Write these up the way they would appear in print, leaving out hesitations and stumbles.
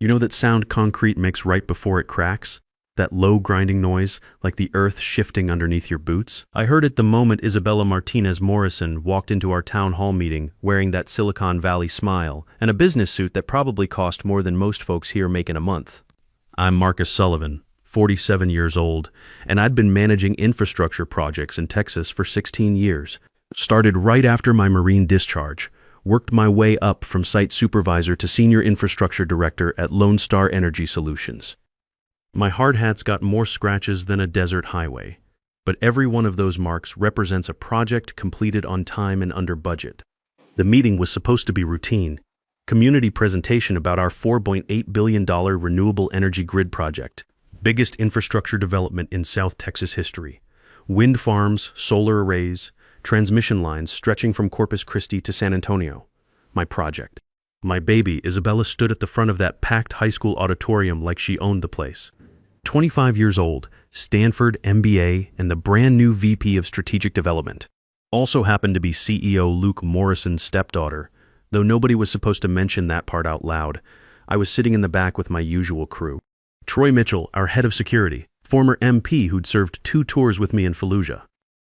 You know that sound concrete makes right before it cracks? That low grinding noise, like the earth shifting underneath your boots? I heard it the moment Isabella Martinez Morrison walked into our town hall meeting wearing that Silicon Valley smile and a business suit that probably cost more than most folks here make in a month. I'm Marcus Sullivan, 47 years old, and I'd been managing infrastructure projects in Texas for 16 years. Started right after my Marine discharge, worked my way up from site supervisor to senior infrastructure director at Lone Star Energy Solutions. My hard hat's got more scratches than a desert highway, but every one of those marks represents a project completed on time and under budget. The meeting was supposed to be routine. Community presentation about our $4.8 billion renewable energy grid project, biggest infrastructure development in South Texas history. Wind farms, solar arrays, transmission lines stretching from Corpus Christi to San Antonio. My project. My baby, Isabella, stood at the front of that packed high school auditorium like she owned the place. 25 years old, Stanford MBA, and the brand new VP of Strategic Development. Also happened to be CEO Luke Morrison's stepdaughter, though nobody was supposed to mention that part out loud. I was sitting in the back with my usual crew. Troy Mitchell, our head of security, former MP who'd served 2 tours with me in Fallujah.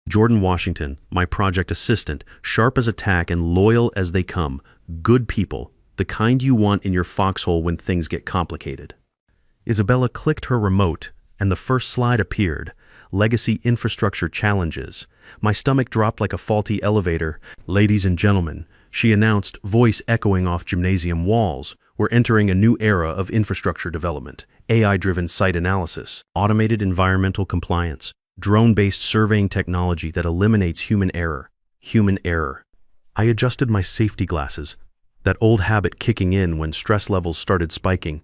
Jordan Washington, my project assistant, sharp as a tack and loyal as they come. Good people, the kind you want in your foxhole when things get complicated. Isabella clicked her remote, and the first slide appeared. Legacy infrastructure challenges. My stomach dropped like a faulty elevator. Ladies and gentlemen, she announced, voice echoing off gymnasium walls, we're entering a new era of infrastructure development, AI-driven site analysis, automated environmental compliance, drone-based surveying technology that eliminates human error. Human error. I adjusted my safety glasses, that old habit kicking in when stress levels started spiking.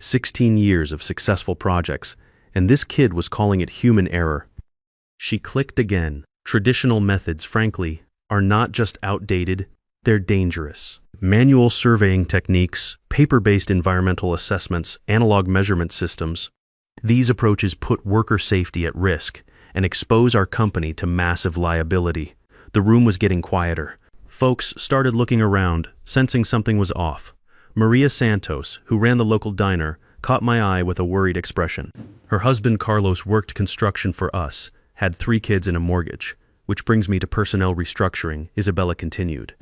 16 years of successful projects, and this kid was calling it human error. She clicked again. Traditional methods, frankly, are not just outdated, they're dangerous. Manual surveying techniques, paper-based environmental assessments, analog measurement systems. These approaches put worker safety at risk and expose our company to massive liability. The room was getting quieter. Folks started looking around, sensing something was off. Maria Santos, who ran the local diner, caught my eye with a worried expression. Her husband Carlos worked construction for us, had 3 kids and a mortgage. Which brings me to personnel restructuring, Isabella continued.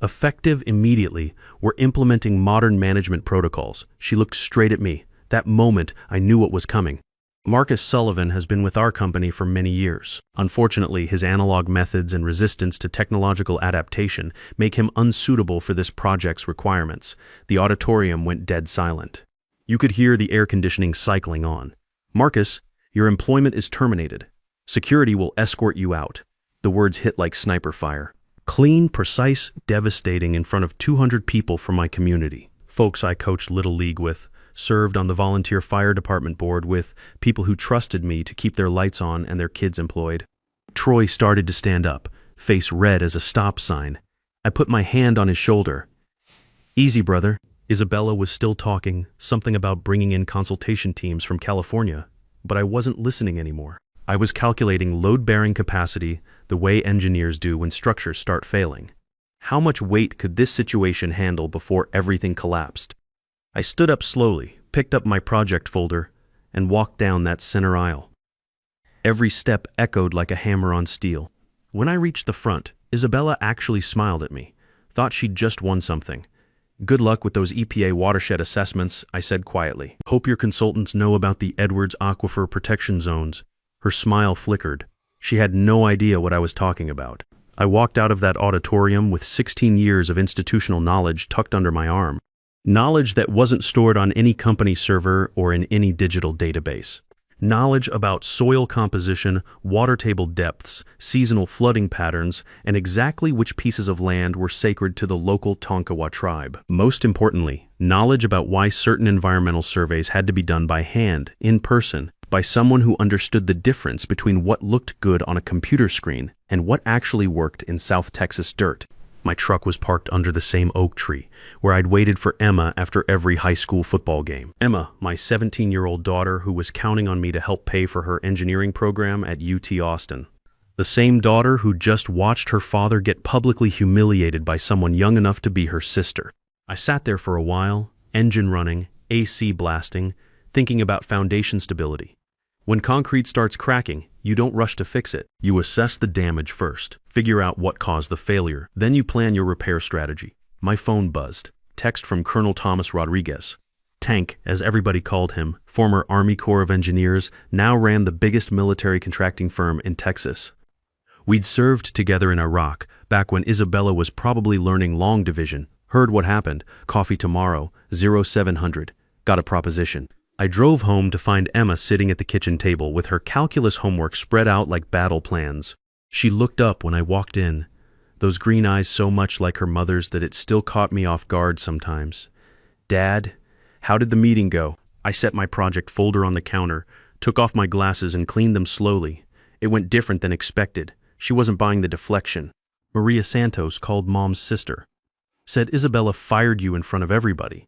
Effective immediately, we're implementing modern management protocols. She looked straight at me. That moment, I knew what was coming. Marcus Sullivan has been with our company for many years. Unfortunately, his analog methods and resistance to technological adaptation make him unsuitable for this project's requirements. The auditorium went dead silent. You could hear the air conditioning cycling on. Marcus, your employment is terminated. Security will escort you out. The words hit like sniper fire. Clean, precise, devastating in front of 200 people from my community. Folks I coached Little League with, served on the volunteer fire department board with, people who trusted me to keep their lights on and their kids employed. Troy started to stand up, face red as a stop sign. I put my hand on his shoulder. Easy, brother. Isabella was still talking, something about bringing in consultation teams from California, but I wasn't listening anymore. I was calculating load-bearing capacity the way engineers do when structures start failing. How much weight could this situation handle before everything collapsed? I stood up slowly, picked up my project folder, and walked down that center aisle. Every step echoed like a hammer on steel. When I reached the front, Isabella actually smiled at me, thought she'd just won something. Good luck with those EPA watershed assessments, I said quietly. Hope your consultants know about the Edwards Aquifer Protection Zones. Her smile flickered. She had no idea what I was talking about. I walked out of that auditorium with 16 years of institutional knowledge tucked under my arm. Knowledge that wasn't stored on any company server or in any digital database. Knowledge about soil composition, water table depths, seasonal flooding patterns, and exactly which pieces of land were sacred to the local Tonkawa tribe. Most importantly, knowledge about why certain environmental surveys had to be done by hand, in person, by someone who understood the difference between what looked good on a computer screen and what actually worked in South Texas dirt. My truck was parked under the same oak tree, where I'd waited for Emma after every high school football game. Emma, my 17-year-old daughter who was counting on me to help pay for her engineering program at UT Austin. The same daughter who just watched her father get publicly humiliated by someone young enough to be her sister. I sat there for a while, engine running, AC blasting, thinking about foundation stability. When concrete starts cracking, you don't rush to fix it. You assess the damage first, figure out what caused the failure, then you plan your repair strategy. My phone buzzed. Text from Colonel Thomas Rodriguez. Tank, as everybody called him, former Army Corps of Engineers, now ran the biggest military contracting firm in Texas. We'd served together in Iraq, back when Isabella was probably learning long division. Heard what happened. Coffee tomorrow, 0700. Got a proposition. I drove home to find Emma sitting at the kitchen table with her calculus homework spread out like battle plans. She looked up when I walked in, those green eyes so much like her mother's that it still caught me off guard sometimes. Dad, how did the meeting go? I set my project folder on the counter, took off my glasses and cleaned them slowly. It went different than expected. She wasn't buying the deflection. Maria Santos called Mom's sister. Said Isabella fired you in front of everybody.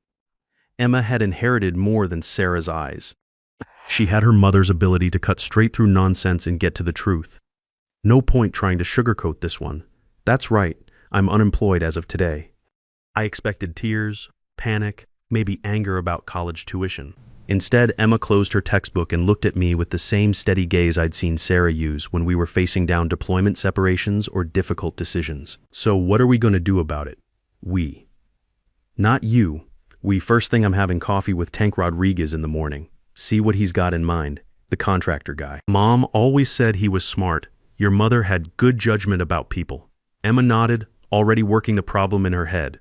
Emma had inherited more than Sarah's eyes. She had her mother's ability to cut straight through nonsense and get to the truth. No point trying to sugarcoat this one. That's right, I'm unemployed as of today. I expected tears, panic, maybe anger about college tuition. Instead, Emma closed her textbook and looked at me with the same steady gaze I'd seen Sarah use when we were facing down deployment separations or difficult decisions. So what are we going to do about it? We. Not you. We. First thing, I'm having coffee with Tank Rodriguez in the morning. See what he's got in mind, the contractor guy. Mom always said he was smart. Your mother had good judgment about people. Emma nodded, already working the problem in her head.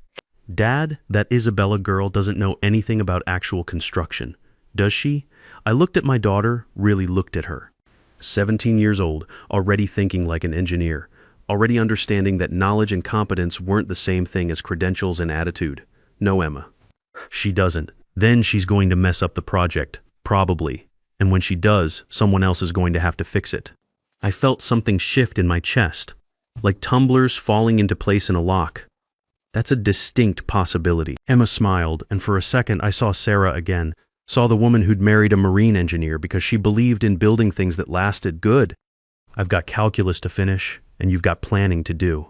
Dad, that Isabella girl doesn't know anything about actual construction. Does she? I looked at my daughter, really looked at her. 17 years old, already thinking like an engineer, already understanding that knowledge and competence weren't the same thing as credentials and attitude. No, Emma. She doesn't. Then she's going to mess up the project, probably. And when she does, someone else is going to have to fix it. I felt something shift in my chest, like tumblers falling into place in a lock. That's a distinct possibility. Emma smiled, and for a second I saw Sarah again, saw the woman who'd married a marine engineer because she believed in building things that lasted. Good. I've got calculus to finish, and you've got planning to do.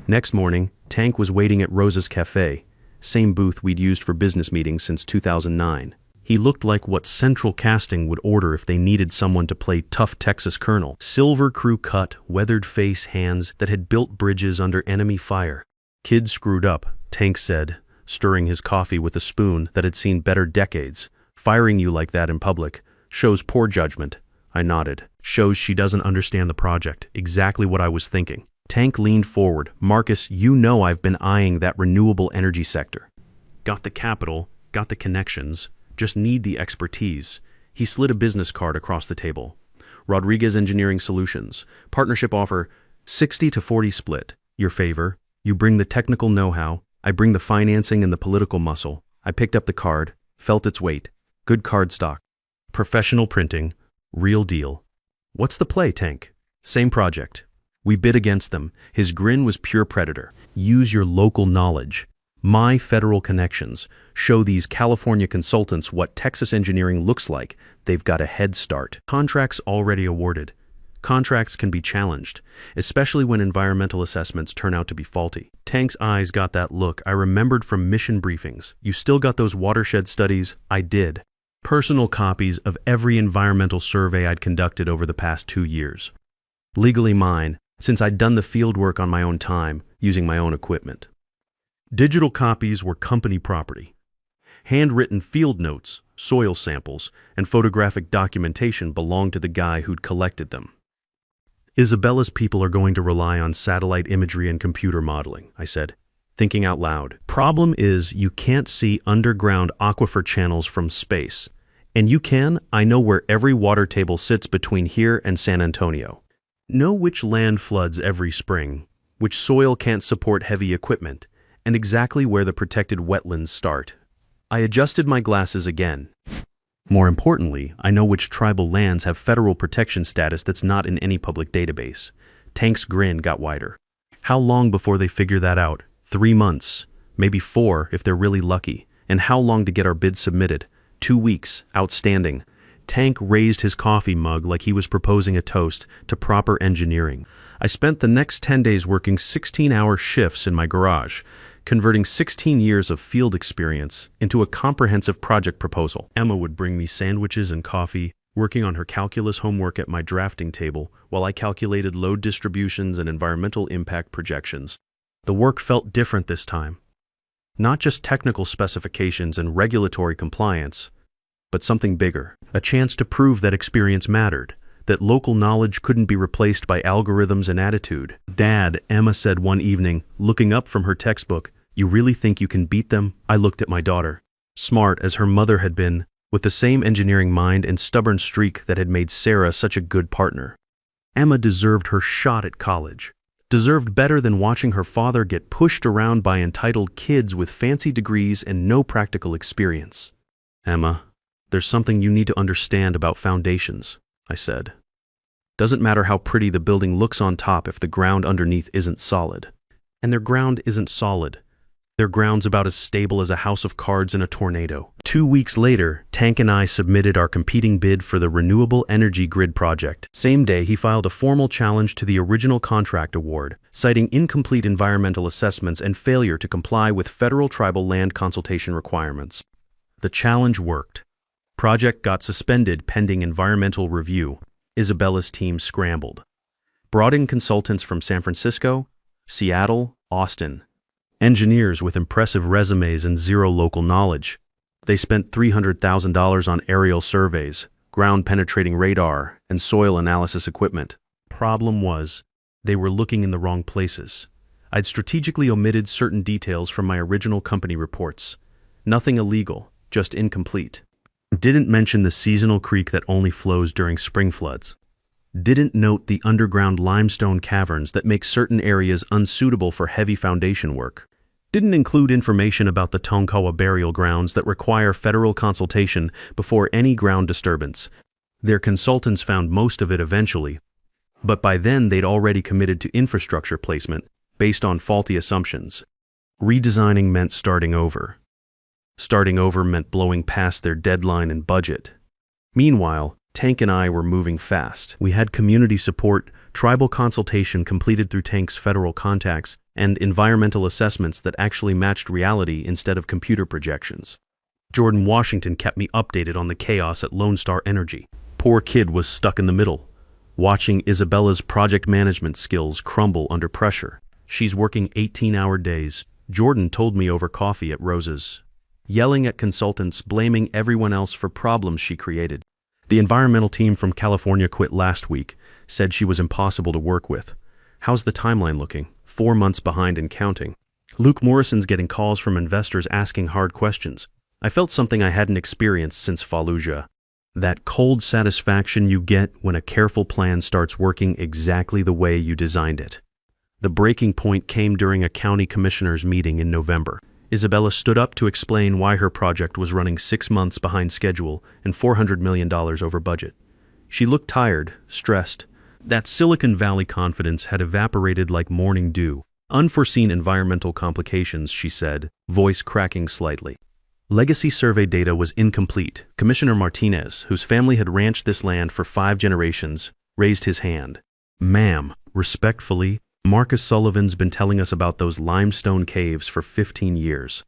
Next morning, Tank was waiting at Rosa's Cafe, same booth we'd used for business meetings since 2009. He looked like what Central Casting would order if they needed someone to play tough Texas colonel. Silver crew cut, weathered face, hands that had built bridges under enemy fire. Kid screwed up, Tank said, stirring his coffee with a spoon that had seen better decades. Firing you like that in public shows poor judgment. I nodded. Shows she doesn't understand the project. Exactly what I was thinking. Tank leaned forward. Marcus, you know I've been eyeing that renewable energy sector. Got the capital, got the connections, just need the expertise. He slid a business card across the table. Rodriguez Engineering Solutions. Partnership offer 60-40 split. Your favor. You bring the technical know-how. I bring the financing and the political muscle. I picked up the card, felt its weight. Good card stock. Professional printing. Real deal. What's the play, Tank? Same project. We bid against them. His grin was pure predator. Use your local knowledge. My federal connections. Show these California consultants what Texas engineering looks like. They've got a head start. Contracts already awarded. Contracts can be challenged, especially when environmental assessments turn out to be faulty. Tank's eyes got that look I remembered from mission briefings. You still got those watershed studies? I did. Personal copies of every environmental survey I'd conducted over the past 2 years. Legally mine, since I'd done the field work on my own time, using my own equipment. Digital copies were company property. Handwritten field notes, soil samples, and photographic documentation belonged to the guy who'd collected them. Isabella's people are going to rely on satellite imagery and computer modeling, I said, thinking out loud. Problem is, you can't see underground aquifer channels from space. And you can, I know where every water table sits between here and San Antonio. Know which land floods every spring, which soil can't support heavy equipment, and exactly where the protected wetlands start. I adjusted my glasses again. More importantly, I know which tribal lands have federal protection status that's not in any public database. Tank's grin got wider. How long before they figure that out? 3 months, maybe 4 if they're really lucky. And how long to get our bid submitted? 2 weeks, outstanding. Tank raised his coffee mug like he was proposing a toast to proper engineering. I spent the next 10 days working 16-hour shifts in my garage, converting 16 years of field experience into a comprehensive project proposal. Emma would bring me sandwiches and coffee, working on her calculus homework at my drafting table while I calculated load distributions and environmental impact projections. The work felt different this time. Not just technical specifications and regulatory compliance, but something bigger. A chance to prove that experience mattered, that local knowledge couldn't be replaced by algorithms and attitude. "Dad," Emma said one evening, looking up from her textbook, "you really think you can beat them?" I looked at my daughter. Smart as her mother had been, with the same engineering mind and stubborn streak that had made Sarah such a good partner. Emma deserved her shot at college. Deserved better than watching her father get pushed around by entitled kids with fancy degrees and no practical experience. "Emma, there's something you need to understand about foundations," I said. "Doesn't matter how pretty the building looks on top if the ground underneath isn't solid." And their ground isn't solid. Their ground's about as stable as a house of cards in a tornado. 2 weeks later, Tank and I submitted our competing bid for the Renewable Energy Grid project. Same day, he filed a formal challenge to the original contract award, citing incomplete environmental assessments and failure to comply with federal tribal land consultation requirements. The challenge worked. Project got suspended pending environmental review. Isabella's team scrambled. Brought in consultants from San Francisco, Seattle, Austin. Engineers with impressive resumes and zero local knowledge. They spent $300,000 on aerial surveys, ground-penetrating radar, and soil analysis equipment. Problem was, they were looking in the wrong places. I'd strategically omitted certain details from my original company reports. Nothing illegal, just incomplete. Didn't mention the seasonal creek that only flows during spring floods. Didn't note the underground limestone caverns that make certain areas unsuitable for heavy foundation work. Didn't include information about the Tonkawa burial grounds that require federal consultation before any ground disturbance. Their consultants found most of it eventually, but by then they'd already committed to infrastructure placement based on faulty assumptions. Redesigning meant starting over. Starting over meant blowing past their deadline and budget. Meanwhile, Tank and I were moving fast. We had community support, tribal consultation completed through Tank's federal contacts, and environmental assessments that actually matched reality instead of computer projections. Jordan Washington kept me updated on the chaos at Lone Star Energy. Poor kid was stuck in the middle, watching Isabella's project management skills crumble under pressure. She's working 18-hour days, Jordan told me over coffee at Rose's. Yelling at consultants, blaming everyone else for problems she created. The environmental team from California quit last week, said she was impossible to work with. How's the timeline looking? 4 months behind and counting. Luke Morrison's getting calls from investors asking hard questions. I felt something I hadn't experienced since Fallujah. That cold satisfaction you get when a careful plan starts working exactly the way you designed it. The breaking point came during a county commissioners' meeting in November. Isabella stood up to explain why her project was running 6 months behind schedule and $400 million over budget. She looked tired, stressed. That Silicon Valley confidence had evaporated like morning dew. Unforeseen environmental complications, she said, voice cracking slightly. Legacy survey data was incomplete. Commissioner Martinez, whose family had ranched this land for 5 generations, raised his hand. "Ma'am, respectfully, Marcus Sullivan's been telling us about those limestone caves for 15 years.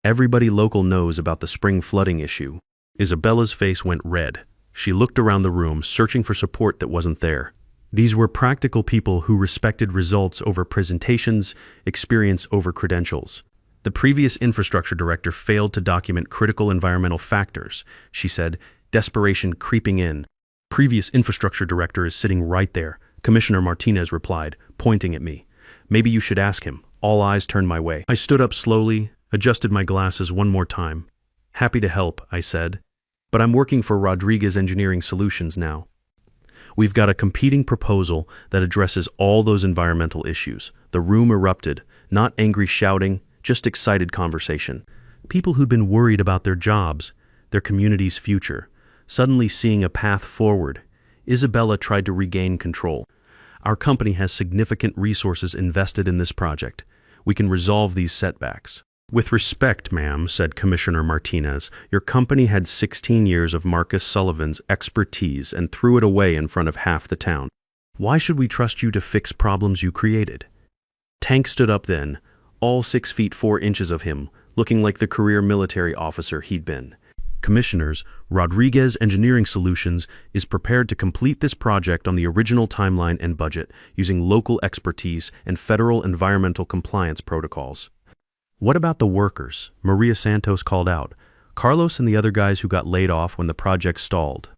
Everybody local knows about the spring flooding issue." Isabella's face went red. She looked around the room, searching for support that wasn't there. These were practical people who respected results over presentations, experience over credentials. The previous infrastructure director failed to document critical environmental factors, she said, desperation creeping in. "Previous infrastructure director is sitting right there," Commissioner Martinez replied, pointing at me. "Maybe you should ask him." All eyes turned my way. I stood up slowly, adjusted my glasses one more time. "Happy to help," I said. "But I'm working for Rodriguez Engineering Solutions now. We've got a competing proposal that addresses all those environmental issues." The room erupted, not angry shouting, just excited conversation. People who'd been worried about their jobs, their community's future, suddenly seeing a path forward. Isabella tried to regain control. "Our company has significant resources invested in this project. We can resolve these setbacks." With respect, ma'am, said Commissioner Martinez, your company had 16 years of Marcus Sullivan's expertise and threw it away in front of half the town. Why should we trust you to fix problems you created? Tank stood up then, all 6 feet 4 inches of him, looking like the career military officer he'd been. Commissioners, Rodriguez Engineering Solutions is prepared to complete this project on the original timeline and budget using local expertise and federal environmental compliance protocols. What about the workers? Maria Santos called out. Carlos and the other guys who got laid off when the project stalled.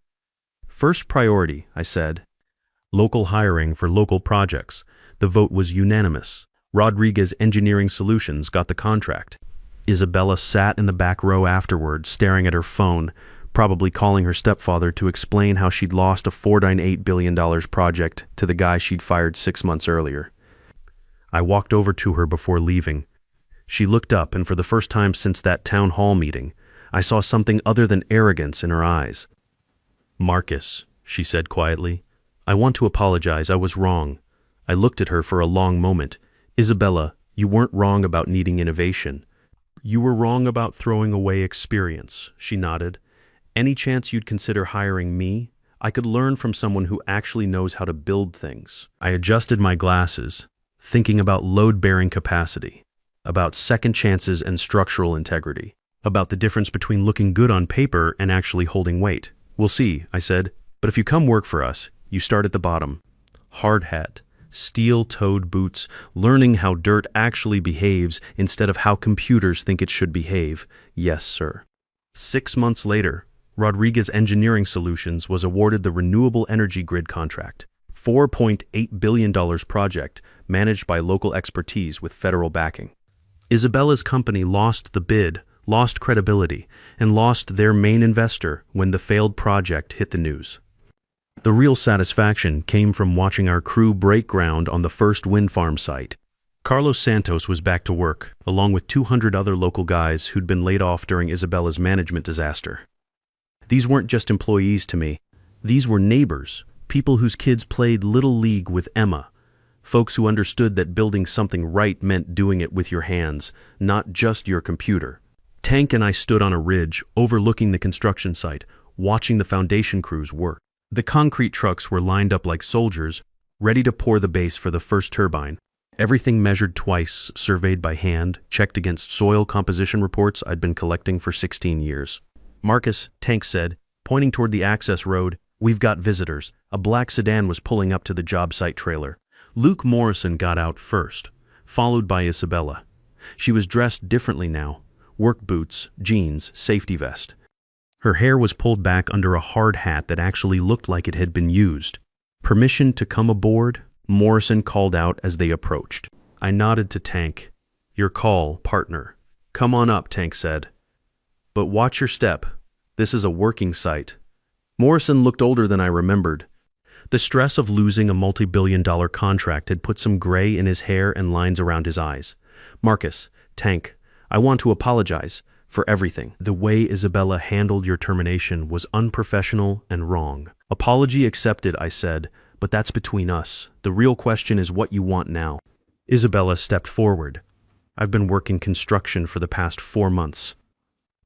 First priority, I said. Local hiring for local projects. The vote was unanimous. Rodriguez Engineering Solutions got the contract. Isabella sat in the back row afterward, staring at her phone, probably calling her stepfather to explain how she'd lost a $4.8 billion project to the guy she'd fired 6 months earlier. I walked over to her before leaving. She looked up, and for the first time since that town hall meeting, I saw something other than arrogance in her eyes. Marcus, she said quietly, I want to apologize. I was wrong. I looked at her for a long moment. Isabella, you weren't wrong about needing innovation. You were wrong about throwing away experience, she nodded. Any chance you'd consider hiring me? I could learn from someone who actually knows how to build things. I adjusted my glasses, thinking about load-bearing capacity, about second chances and structural integrity, about the difference between looking good on paper and actually holding weight. We'll see, I said, but if you come work for us, you start at the bottom. Hard hat, steel-toed boots, learning how dirt actually behaves instead of how computers think it should behave. Yes, sir. 6 months later, Rodriguez Engineering Solutions was awarded the Renewable Energy Grid contract, $4.8 billion project managed by local expertise with federal backing. Isabella's company lost the bid, lost credibility, and lost their main investor when the failed project hit the news. The real satisfaction came from watching our crew break ground on the first wind farm site. Carlos Santos was back to work, along with 200 other local guys who'd been laid off during Isabella's management disaster. These weren't just employees to me. These were neighbors, people whose kids played Little League with Emma, folks who understood that building something right meant doing it with your hands, not just your computer. Tank and I stood on a ridge overlooking the construction site, watching the foundation crews work. The concrete trucks were lined up like soldiers, ready to pour the base for the first turbine. Everything measured twice, surveyed by hand, checked against soil composition reports I'd been collecting for 16 years. Marcus, Tank said, pointing toward the access road, we've got visitors. A black sedan was pulling up to the job site trailer. Luke Morrison got out first, followed by Isabella. She was dressed differently now. Work boots, jeans, safety vest. Her hair was pulled back under a hard hat that actually looked like it had been used. Permission to come aboard? Morrison called out as they approached. I nodded to Tank. Your call, partner. Come on up, Tank said. But watch your step. This is a working site. Morrison looked older than I remembered. The stress of losing a multi-billion-dollar contract had put some gray in his hair and lines around his eyes. Marcus, Tank, I want to apologize for everything. The way Isabella handled your termination was unprofessional and wrong. Apology accepted, I said, but that's between us. The real question is what you want now. Isabella stepped forward. I've been working construction for the past 4 months.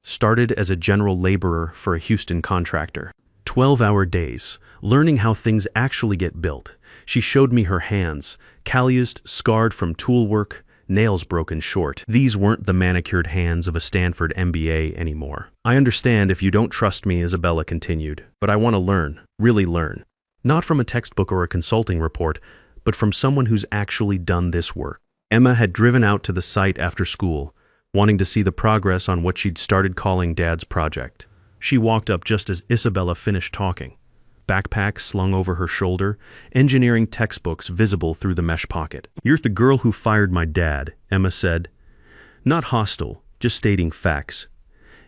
Started as a general laborer for a Houston contractor. 12-hour days, learning how things actually get built. She showed me her hands, calloused, scarred from tool work, nails broken short. These weren't the manicured hands of a Stanford MBA anymore. I understand if you don't trust me, Isabella continued, but I want to learn, really learn. Not from a textbook or a consulting report, but from someone who's actually done this work. Emma had driven out to the site after school, wanting to see the progress on what she'd started calling Dad's project. She walked up just as Isabella finished talking. Backpack slung over her shoulder, engineering textbooks visible through the mesh pocket. You're the girl who fired my dad, Emma said. Not hostile, just stating facts.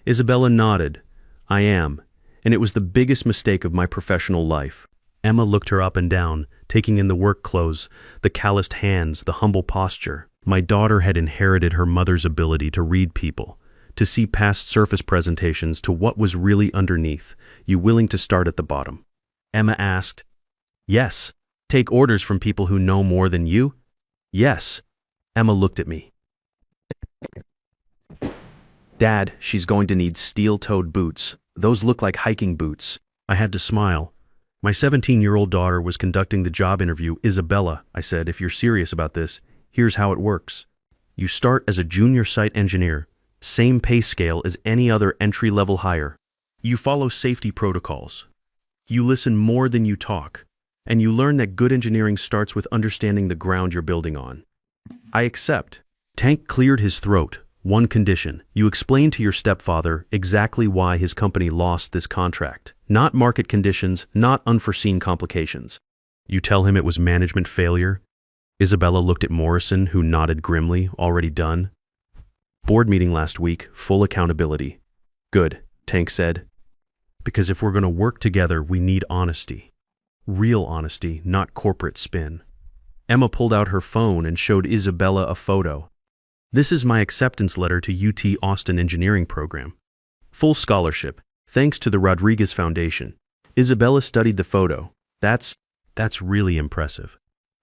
Isabella nodded. I am, and it was the biggest mistake of my professional life. Emma looked her up and down, taking in the work clothes, the calloused hands, the humble posture. My daughter had inherited her mother's ability to read people, to see past surface presentations to what was really underneath. You willing to start at the bottom? Emma asked. Yes. Take orders from people who know more than you? Yes. Emma looked at me. Dad, she's going to need steel-toed boots. Those look like hiking boots. I had to smile. My 17-year-old daughter was conducting the job interview. Isabella, I said, if you're serious about this, here's how it works. You start as a junior site engineer, same pay scale as any other entry-level hire. You follow safety protocols. You listen more than you talk. And you learn that good engineering starts with understanding the ground you're building on. I accept. Tank cleared his throat. One condition. You explain to your stepfather exactly why his company lost this contract. Not market conditions, not unforeseen complications. You tell him it was management failure. Isabella looked at Morrison, who nodded grimly, already done. Board meeting last week, full accountability. Good, Tank said. Because if we're going to work together, we need honesty. Real honesty, not corporate spin. Emma pulled out her phone and showed Isabella a photo. This is my acceptance letter to UT Austin Engineering Program. Full scholarship, thanks to the Rodriguez Foundation. Isabella studied the photo. That's really impressive.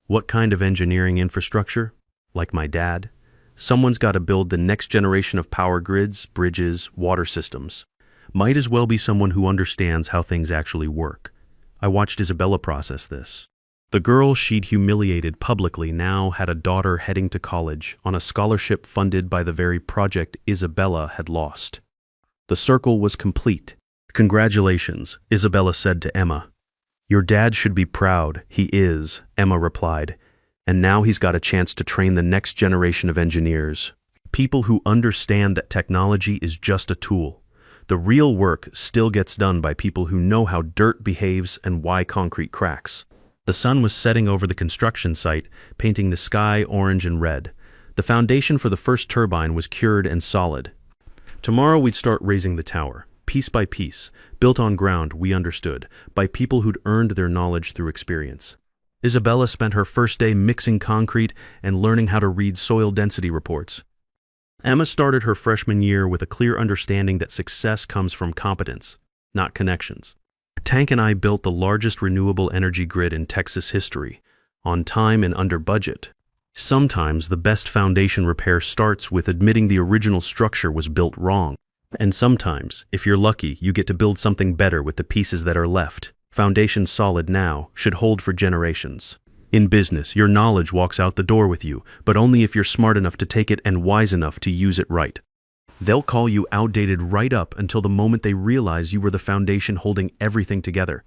What kind of engineering infrastructure? Like my dad? Someone's got to build the next generation of power grids, bridges, water systems. Might as well be someone who understands how things actually work. I watched Isabella process this. The girl she'd humiliated publicly now had a daughter heading to college on a scholarship funded by the very project Isabella had lost. The circle was complete. Congratulations, Isabella said to Emma. Your dad should be proud. He is, Emma replied. And now he's got a chance to train the next generation of engineers. People who understand that technology is just a tool. The real work still gets done by people who know how dirt behaves and why concrete cracks. The sun was setting over the construction site, painting the sky orange and red. The foundation for the first turbine was cured and solid. Tomorrow we'd start raising the tower, piece by piece, built on ground we understood, by people who'd earned their knowledge through experience. Isabella spent her first day mixing concrete and learning how to read soil density reports. Emma started her freshman year with a clear understanding that success comes from competence, not connections. Tank and I built the largest renewable energy grid in Texas history, on time and under budget. Sometimes the best foundation repair starts with admitting the original structure was built wrong. And sometimes, if you're lucky, you get to build something better with the pieces that are left. Foundation solid now should hold for generations. In business, your knowledge walks out the door with you, but only if you're smart enough to take it and wise enough to use it right. They'll call you outdated right up until the moment they realize you were the foundation holding everything together.